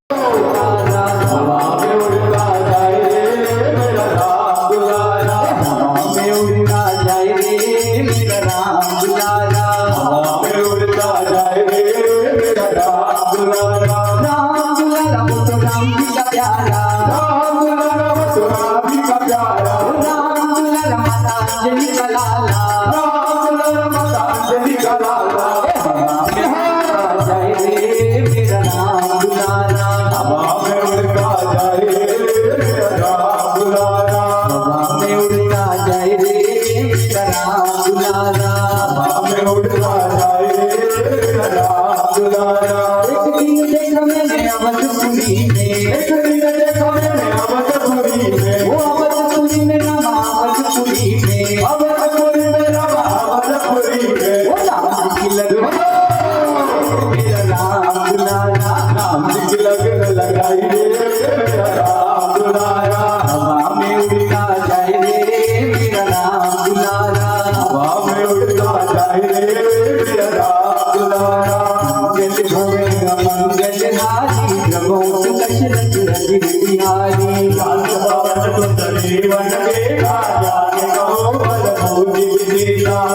हवा में उड़ता जाए रे मेरा राम दुलारा, हवा में उड़ता जाए रे मेरा राम दुलारा, हवा में उड़ता जाए रे मेरा राम दुलारा। राम दुलारा वो तो राम जी का प्यारा, राम दुलारा वो तो राम जी का प्यारा, राम दुलारा माता अंजलि का लाला, राम दुलारा माता अंजलि का लाला। हवा में उड़ता जाए रे मेरा राम दुलारा, हवा में उड़ता जाए रे मेरा राम दुलारा, हवा में उड़ता जाए रे मेरा राम दुलारा, हवा में उड़ता जाए रे मेरा राम दुलारा। एक दिन देखा मैंने अवधपुरी में, एक दिन देखा मैंने अवधपुरी में, वो अवधपुरी में रामा अवधपुरी में, अवधपुरी में रामा अवधपुरी में, वो राम जी की लगन मेरा राम दुलारा, राम जी की लगन लगाई रे मेरा राम दुलारा, हवा में उड़ता जाए रे मेरा राम दुलारा, हवा में उड़ता जाए रे मेरा राम दुलारा। मंगल होवेगा मंगलहारी, प्रभु दशरथ रघुवीर बिहारी, राम बाबा तो जीवन के राजा।